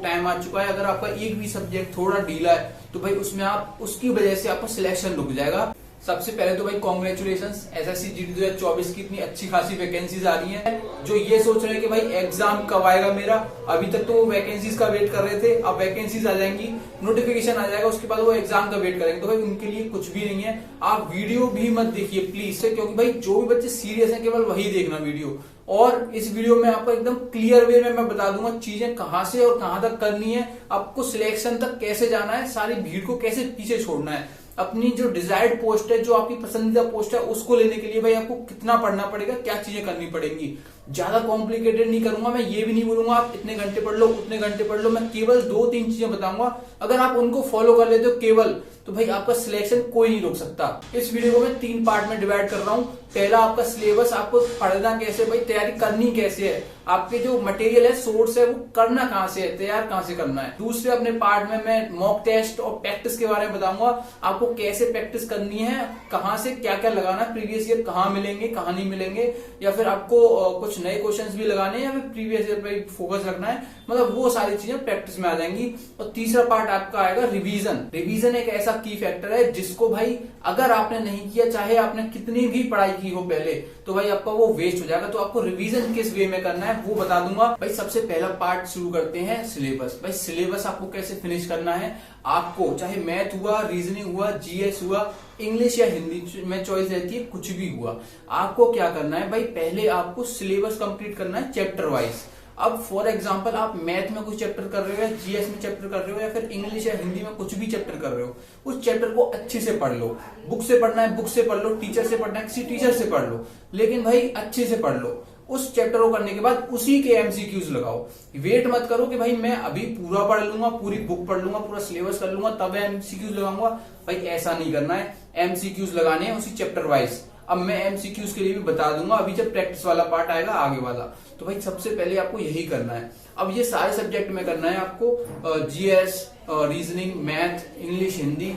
Time आ चुका है। अगर आपका एक भी सब्जेक्ट थोड़ा ढीला है तो भाई उसमें आप उसकी वजह से आपका सिलेक्शन रुक जाएगा। सबसे पहले तो भाई कॉन्ग्रेचुलेशंस, एसएससी जीडी 2024 की इतनी अच्छी खासी वैकेंसीज आ रही हैं। जो ये सोच रहे हैं कि भाई एग्जाम कब आएगा मेरा, अभी तक तो वो वैकेंसीज का वेट कर रहे थे, अब वैकेंसीज आ जाएंगी, नोटिफिकेशन आ जाएगा, उसके बाद वो एग्जाम का वेट करेंगे। तो भाई उनके लिए कुछ भी नहीं है। आप वीडियो भी मत देखिए प्लीज से, क्योंकि भाई जो भी बच्चे सीरियस हैं केवल वही देखना वीडियो। और इस वीडियो में आपको एकदम क्लियर वे में मैं बता दूंगा चीजें कहां से और कहां तक करनी है, आपको सिलेक्शन तक कैसे जाना है, सारी भीड़ को कैसे पीछे छोड़ना है, अपनी जो डिजायर्ड पोस्ट है, जो आपकी पसंदीदा पोस्ट है, उसको लेने के लिए भाई आपको कितना पढ़ना पड़ेगा, क्या चीजें करनी पड़ेंगी। ज्यादा कॉम्प्लिकेटेड नहीं करूंगा मैं, ये भी नहीं बोलूंगा आप इतने घंटे पढ़ लो उतने घंटे पढ़ लो। मैं केवल 2-3 चीजें बताऊंगा, अगर आप उनको फॉलो कर लेते हो केवल, तो भाई आपका सिलेक्शन कोई नहीं रोक सकता। इस वीडियो को मैं 3 पार्ट में डिवाइड कर रहा हूं। पहला आपका सिलेबस, आपको पढ़ना कैसे, भाई तैयारी करनी कैसे है, आपके जो मटेरियल है, सोर्स है, वो करना कहां से है, तैयार कहां से करना है। दूसरे अपने पार्ट में मैं मॉक टेस्ट और प्रैक्टिस के बारे में बताऊंगा, आपको कैसे प्रैक्टिस करनी है, कहां से क्या क्या लगाना, प्रीवियस ईयर कहां मिलेंगे कहां नहीं मिलेंगे, या फिर आपको कुछ नए क्वेश्चंस भी लगाने हैं या फिर प्रीवियस ईयर पे फोकस रखना है, मतलब वो सारी चीजें प्रैक्टिस में आ जाएंगी। और तीसरा पार्ट आपका आएगा रिवीजन। रिवीजन एक ऐसा की फैक्टर है जिसको भाई अगर आपने नहीं किया, चाहे आपने कितनी भी पढ़ाई की हो पहले, तो भाई आपका वो वेस्ट हो जाएगा। तो आपको रिवीजन किस वे में करना है वो बता दूंगा। भाई सबसे पहला पार्ट शुरू करते हैं सिलेबस। भाई सिलेबस आपको कैसे फिनिश करना है, आपको चाहे मैथ हुआ, रीजनिंग हुआ, जीएस हुआ, इंग्लिश या हिंदी में चॉइस रहती है, कुछ भी हुआ, आपको क्या करना है भाई, पहले आपको सिलेबस कंप्लीट करना है चैप्टर वाइज। अब फॉर एग्जांपल आप मैथ में कुछ चैप्टर कर रहे हो या जीएस में चैप्टर कर रहे हो या फिर इंग्लिश या हिंदी में कुछ भी चैप्टर कर रहे हो, उस चैप्टर को अच्छे से पढ़ लो। बुक से पढ़ना है बुक से पढ़ लो, टीचर से पढ़ना है किसी टीचर से पढ़ लो, लेकिन भाई अच्छे से पढ़ लो। उस चैप्टर को करने के बाद उसी के एमसीक्यूज लगाओ। वेट मत करो कि भाई मैं अभी पूरा पढ़ लूंगा, पूरी बुक पढ़ लूंगा, पूरा सिलेबस कर लूंगा तब एमसीक्यूज लगाऊंगा। भाई ऐसा नहीं करना है, एमसीक्यूज लगाने हैं उसी चैप्टर वाइज। अब मैं एमसीक्यूज के लिए भी बता दूंगा अभी जब प्रैक्टिस वाला पार्ट आएगा आगे वाला। तो भाई सबसे पहले आपको यही करना है। अब ये सारे सब्जेक्ट में करना है आपको, GS, reasoning, math, English, Hindi,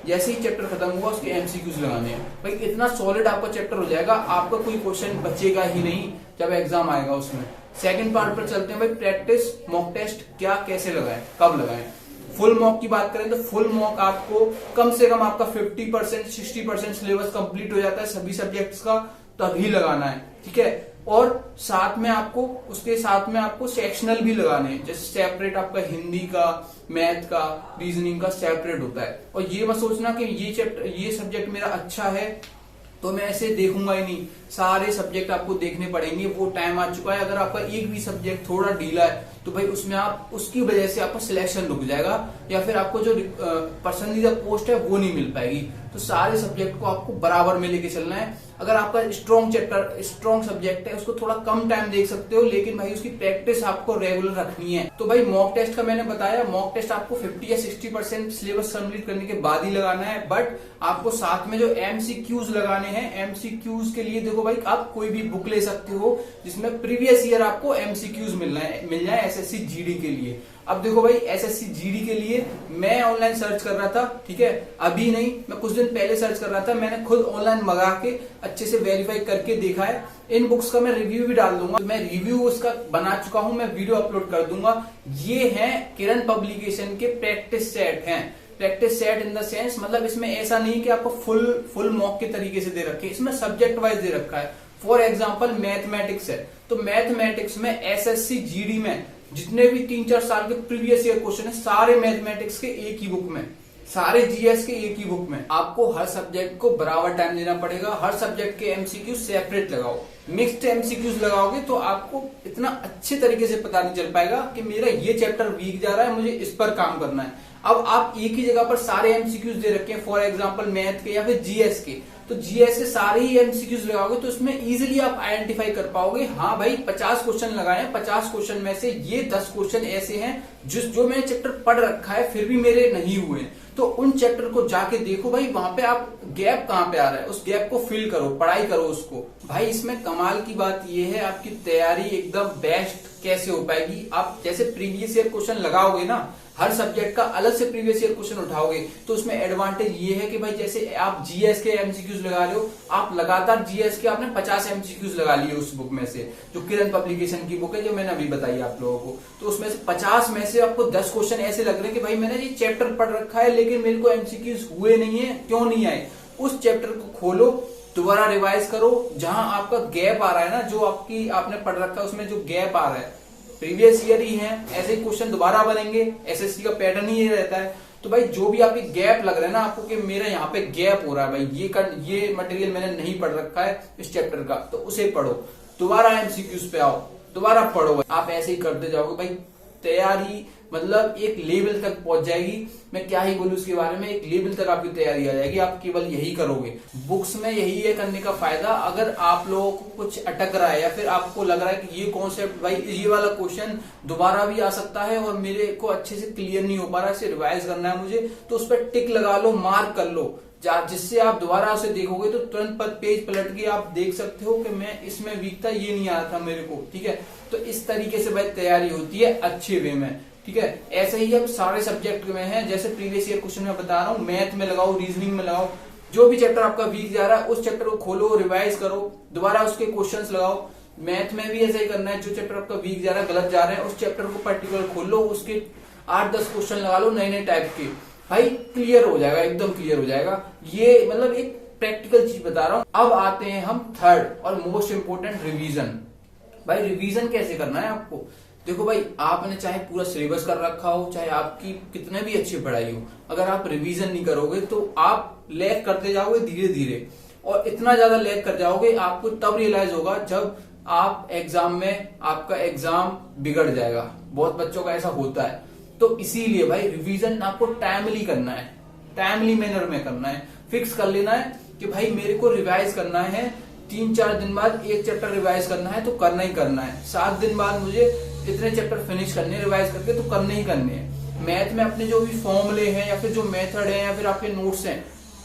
जैसे ही चैप्टर खत्म हुआ उसके एमसीक्यूज लगाने हैं। भाई इतना सॉलिड आपका चैप्टर हो जाएगा, आपका कोई क्वेश्चन बचेगा ही नहीं जब एग्जाम आएगा उसमें। सेकंड पार्ट पर चलते हैं भाई, प्रैक्टिस मॉक टेस्ट क्या कैसे लगाएं, कब लगाएं। फुल मॉक की बात करें तो फुल मॉक आपको कम से कम आपका 50% 60% सिलेबस कंप्लीट हो जाता है सभी सब्जेक्ट्स का, तभी लगाना है, ठीक है। और साथ में आपको उसके साथ में आपको सेक्शनल भी लगाने हैं, जैसे सेपरेट आपका हिंदी का, मैथ का, रीजनिंग का सेपरेट होता है। और ये मत सोचना कि ये सब्जेक्ट मेरा अच्छा है तो मैं ऐसे देखूंगा ही नहीं, सारे सब्जेक्ट आपको देखने पड़ेंगे। वो टाइम आ चुका है। अगर आपका एक भी सब्जेक्ट थोड़ा ढीला है तो भाई उसमें आप उसकी वजह से आपका सिलेक्शन रुक जाएगा, या फिर आपको जो पसंदीदा पोस्ट है वो नहीं मिल पाएगी। तो सारे सब्जेक्ट को आपको बराबर में लेके चलना है। अगर आपका स्ट्रॉन्ग सब्जेक्ट है उसको थोड़ा कम टाइम देख सकते हो, लेकिन भाई उसकी प्रैक्टिस आपको रेगुलर रखनी है। तो भाई मॉक टेस्ट का मैंने बताया, मॉक टेस्ट आपको 50 या 60% सिलेबस कंप्लीट करने के बाद ही लगाना है। बट आपको साथ में जो एमसीक्यूज लगाने हैं, एमसीक्यूज के लिए देखो भाई आप कोई भी बुक ले सकते हो जिसमें प्रीवियस ईयर आपको एमसीक्यूज मिल जाए एसएससी जीडी के लिए। अब देखो भाई एसएससी जीडी के लिए मैं ऑनलाइन सर्च कर रहा था, ठीक है, अभी नहीं, मैं कुछ दिन पहले सर्च कर रहा था, मैंने खुद ऑनलाइन मंगा के अच्छे से वेरीफाई करके देखा है। इन बुक्स का मैं रिव्यू भी डाल दूंगा, मैं रिव्यू उसका बना चुका हूं, मैं वीडियो अपलोड कर दूंगा। ये है किरण पब्लिकेशन के प्रैक्टिस सेट हैं। Practice set in the sense, मतलब इसमें ऐसा नहीं कि आपको फुल मॉक के तरीके से दे रखे, इसमें सब्जेक्ट वाइज दे रखा है। फॉर एग्जाम्पल मैथमेटिक्स है तो मैथमेटिक्स में एसएससी जीडी में जितने भी 3-4 साल के प्रीवियस ईयर क्वेश्चन है, सारे मैथमेटिक्स के एक ही बुक में, सारे जीएस के एक ही बुक में। आपको हर सब्जेक्ट को बराबर टाइम देना पड़ेगा, हर सब्जेक्ट के एमसीक्यू सेपरेट लगाओ। मिक्स्ड एमसीक्यूज लगाओगे तो आपको इतना अच्छे तरीके से पता नहीं चल पाएगा कि मेरा ये चैप्टर वीक जा रहा है, मुझे इस पर काम करना है। अब आप एक ही जगह पर सारे एमसीक्यूज दे रखे हैं, फॉर एग्जांपल मैथ के या फिर जीएस के, तो जीएस के सारे ही एमसीक्यूज लगाओगे तो उसमें इजीली आप आइडेंटिफाई कर पाओगे, हाँ भाई 50 क्वेश्चन लगाए हैं, 50 क्वेश्चन में से ये 10 क्वेश्चन ऐसे हैं जो मैंने चैप्टर पढ़ रखा है फिर भी मेरे नहीं हुए। तो उन चैप्टर को जाके देखो भाई, वहां पे आप गैप कहां पे आ रहा है, उस गैप को फिल करो, पढ़ाई करो उसको। भाई इसमें कमाल की बात यह है, आपकी तैयारी एकदम बेस्ट कैसे हो पाएगी। आप जैसे प्रीवियस ईयर क्वेश्चन लगाओगे ना, हर सब्जेक्ट का अलग से प्रीवियस ईयर क्वेश्चन उठाओगे, तो उसमें एडवांटेज ये है कि भाई जैसे आप जीएस के एमसीक्यूज लगा रहे हो, आप लगातार जीएस के आपने 50 एमसीक्यूज लगा लिए उस बुक में से, जो किरण पब्लिकेशन की बुक है, जो मैंने अभी बताई आप लोगों को। तो उसमें से 50 में से आपको 10 क्वेश्चन ऐसे लग रहे हैं कि भाई मैंने ये चैप्टर पढ़ रखा है लेकिन मेरे को एमसीक्यूज हुए नहीं है, क्यों नहीं आए। उस चैप्टर को खोलो, दोबारा रिवाइज करो, जहां आपका गैप आ रहा है ना, जो आपने पढ़ रखा है उसमें जो गैप आ रहा है, प्रीवियस ईयर ही है, ऐसे क्वेश्चन दोबारा बनेंगे, एसएससी का पैटर्न ही ये रहता है। तो भाई जो भी आपकी गैप लग रहा है ना आपको कि मेरा यहाँ पे गैप हो रहा है, भाई ये मटेरियल मैंने नहीं पढ़ रखा है इस चैप्टर का, तो उसे पढ़ो, दोबारा एमसीक्यूज पे आओ, दोबारा पढ़ो। आप ऐसे ही करते जाओगे भाई, तैयारी मतलब एक लेवल तक पहुंच जाएगी। मैं क्या ही बोलूं उसके बारे में, एक लेवल तक आपकी तैयारी आ जाएगी। आप केवल यही करोगे, बुक्स में यही है करने का फायदा। अगर आप लोगों को कुछ अटक रहा है या फिर आपको लग रहा है कि ये कॉन्सेप्ट भाई ये वाला क्वेश्चन दोबारा भी आ सकता है और मेरे को अच्छे से क्लियर नहीं हो पा रहा है, इसे रिवाइज करना है मुझे, तो उस पर टिक लगा लो, मार्क कर लो, जिससे आप दोबारा उसे देखोगे तो तुरंत पेज पलट के आप देख सकते हो कि मैं इसमें वीक था, ये नहीं आया था मेरे को। ठीक है, तो इस तरीके से भाई तैयारी होती है अच्छे वे में। ठीक है, ऐसे ही अब सारे सब्जेक्ट में है, जैसे प्रीवियस ईयर क्वेश्चन मैं बता रहा हूँ, मैथ में लगाओ, रीजनिंग में लगाओ, जो भी चैप्टर आपका वीक जा रहा है उस चैप्टर को खोलो, रिवाइज करो, दोबारा उसके क्वेश्चंस लगाओ। मैथ में भी ऐसा ही करना है, जो चैप्टर आपका वीक जा रहा है, गलत जा रहे हैं, उस चैप्टर को पर्टिकुलर खोलो, उसके 8-10 क्वेश्चन लगा लो नए नए टाइप के, भाई क्लियर हो जाएगा, एकदम क्लियर हो जाएगा। ये मतलब एक प्रैक्टिकल चीज बता रहा हूँ। अब आते हैं हम थर्ड और मोस्ट इंपोर्टेंट, रिवीजन। भाई रिवीजन कैसे करना है आपको, देखो भाई आपने चाहे पूरा सिलेबस कर रखा हो, चाहे आपकी कितने भी अच्छी पढ़ाई हो, अगर आप रिवीजन नहीं करोगे तो आप लैग करते जाओगे धीरे धीरे, और इतना ज्यादा लैग कर जाओगे आपको तब रियलाइज होगा जब आप एग्जाम में आपका एग्जाम बिगड़ जाएगा। बहुत बच्चों का ऐसा होता है। तो इसीलिए भाई रिवीजन आपको टाइमली करना है, टाइमली मैनर में करना है। फिक्स कर लेना है कि भाई मेरे को रिवाइज करना है, 3-4 दिन बाद एक चैप्टर रिवाइज करना है तो करना ही करना है, 7 दिन बाद मुझे इतने चैप्टर फिनिश करने रिवाइज करके तो करने ही करने हैं। मैथ में अपने जो भी फॉर्मूले हैं या फिर जो मेथड है या फिर आपके नोट्स हैं,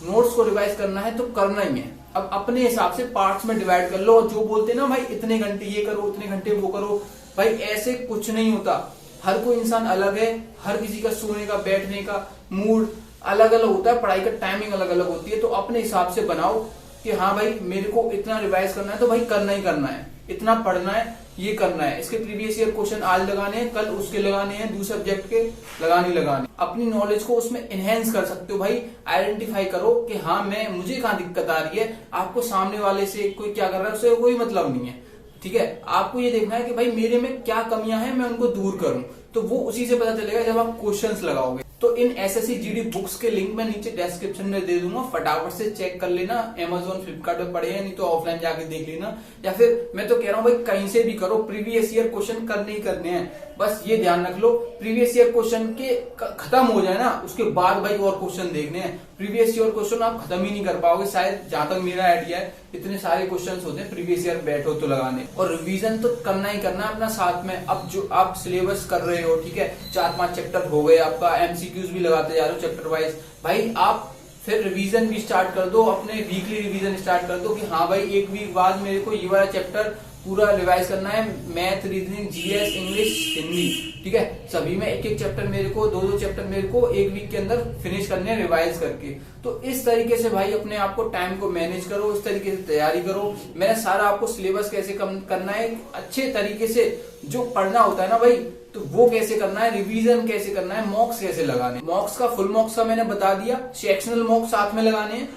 नोट्स को रिवाइज करना है तो करना ही है। अब अपने हिसाब से पार्ट्स में डिवाइड कर लो। जो बोलते हैं ना भाई इतने घंटे ये करो, उतने घंटे वो करो, भाई ऐसे कुछ नहीं होता। हर कोई इंसान अलग है, हर किसी का सोने का बैठने का मूड अलग अलग होता है, पढ़ाई का टाइमिंग अलग अलग होती है। तो अपने हिसाब से बनाओ कि हाँ भाई मेरे को इतना रिवाइज करना है तो भाई करना ही करना है, इतना पढ़ना है, ये करना है। इसके प्रीवियस ईयर क्वेश्चन आज लगाने हैं, कल उसके लगाने हैं, दूसरे सब्जेक्ट के लगाने। अपनी नॉलेज को उसमें एनहेंस कर सकते हो भाई। आइडेंटिफाई करो कि हाँ मुझे कहाँ दिक्कत आ रही है। आपको सामने वाले से कोई क्या कर रहा है उससे कोई मतलब नहीं है। ठीक है, आपको ये देखना है कि भाई मेरे में क्या कमियां हैं, मैं उनको दूर करूं। तो वो उसी से पता चलेगा जब आप क्वेश्चंस लगाओगे। तो इन एसएससी जीडी बुक्स के लिंक मैं नीचे डिस्क्रिप्शन में दे दूंगा, फटाफट से चेक कर लेना। Amazon फ्लिपकार्ट पे पड़े हैं, नहीं तो ऑफलाइन जाके देख लेना, या फिर मैं तो कह रहा हूँ भाई कहीं से भी करो, प्रीवियस ईयर क्वेश्चन करने ही करने हैं। बस ये ध्यान रख लो, प्रीवियस ईयर क्वेश्चन के खत्म हो जाए ना उसके बाद भाई और क्वेश्चन देखने हैं। प्रीवियस ईयर क्वेश्चन आप खत्म ही नहीं कर पाओगे शायद, जहां तक मेरा आइडिया है। इतने सारे क्वेश्चंस होते हैं प्रीवियस ईयर बैठो तो लगाने, और रिवीजन तो करना ही करना है अपना साथ में। अब जो आप सिलेबस कर रहे हो, ठीक है, 4-5 चैप्टर हो गए, आपका एमसीक्यूज भी लगाते जा रहे हो चैप्टर वाइज, भाई आप फिर रिवीजन भी स्टार्ट कर दो, अपने वीकली रिवीजन स्टार्ट कर दो कि हाँ भाई एक वीक बाद मेरे को ये वाला चैप्टर पूरा रिवाइज करना है। Math, reasoning, GS, English, Hindi, ठीक है, सभी में एक एक चैप्टर मेरे को, 2-2 चैप्टर मेरे को एक वीक के अंदर फिनिश करने हैं रिवाइज करके। तो इस तरीके से भाई अपने आप को टाइम को मैनेज करो, इस तरीके से तैयारी करो। मैंने सारा आपको सिलेबस कैसे कम करना है, अच्छे तरीके से जो पढ़ना होता है ना भाई, तो वो कैसे करना है, रिवीजन कैसे करना है, मॉक्स कैसे लगाने। मॉक्स का, फुल मॉक्स का मैंने बता दिया, सेक्शनल मॉक्स साथ में लगाने हैं,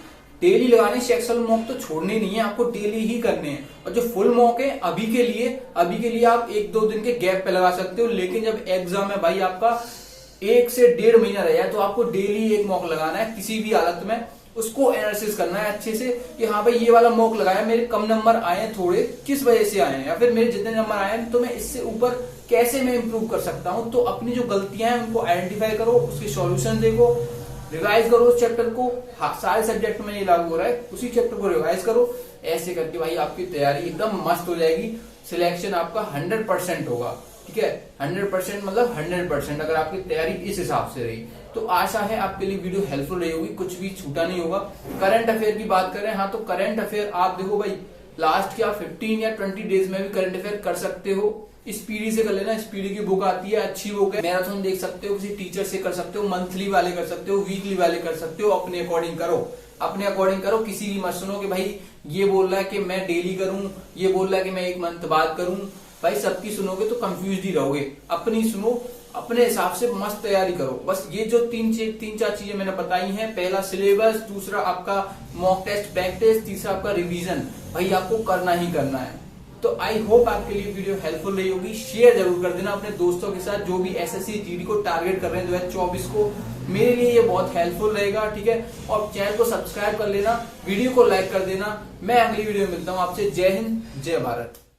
डेली लगाने। सेक्शनल मॉक तो छोड़ने नहीं है, आपको डेली ही करने हैं। और जो फुल मॉक है अभी के लिए आप 1-2 दिन के गैप पे लगा सकते हो, लेकिन जब एग्जाम है भाई आपका 1 से 1.5 महीना रह जाए तो आपको डेली एक मॉक लगाना है किसी भी हालत में। उसको एनालिसिस करना है अच्छे से कि हाँ भाई ये वाला मॉक लगाया, मेरे कम नंबर आए हैं थोड़े, किस वजह से आए हैं, या फिर मेरे जितने नंबर आए हैं तो मैं इससे ऊपर कैसे मैं इंप्रूव कर सकता हूँ। तो अपनी जो गलतियां हैं उनको आइडेंटिफाई करो, उसके सॉल्यूशन देखो, रिवाइज करो उस चैप्टर को। हाँ, सारे सब्जेक्ट में ये लागू हो रहा है, उसी चैप्टर को रिवाइज करो। ऐसे करके भाई आपकी तैयारी एकदम मस्त हो जाएगी, सिलेक्शन आपका 100% होगा। ठीक है, 100% मतलब 100% अगर आपकी तैयारी इस हिसाब से रही तो आशा है आपके लिए वीडियो हेल्पफुल रही होगी, कुछ भी छूटा नहीं होगा। करंट अफेयर की बात करें, हाँ तो करंट अफेयर आप देखो भाई, लास्ट के आप 15 या 20 डेज में भी करंट अफेयर कर सकते हो। स्पीडी से कर लेना, स्पीडी की बुक आती है, अच्छी बुक है। मैराथन देख सकते हो, किसी टीचर से कर सकते हो, मंथली वाले कर सकते हो, वीकली वाले कर सकते हो, अपने अकॉर्डिंग करो, अपने अकॉर्डिंग करो। किसी की मत सुनो कि भाई ये बोल रहा है कि मैं डेली करूं, ये बोल रहा है कि मैं 1 मंथ बाद करूं। भाई सबकी सुनोगे तो कंफ्यूज ही रहोगे, अपनी सुनो, अपने हिसाब से मस्त तैयारी करो। बस ये जो 3-4 चीजें मैंने बताई हैं, पहला सिलेबस, दूसरा आपका मॉक टेस्ट, बैक टेस्ट, तीसरा आपका रिवीजन, भाई आपको करना ही करना है। तो आई होप आपके लिए वीडियो हेल्पफुल रही होगी। शेयर जरूर कर देना अपने दोस्तों के साथ जो भी एसएससी जीडी को टारगेट कर रहे हैं 2024 को। मेरे लिए ये बहुत हेल्पफुल रहेगा, ठीक है। और चैनल को सब्सक्राइब कर लेना, वीडियो को लाइक कर देना। मैं अगली वीडियो में मिलता हूँ आपसे। जय हिंद, जय भारत।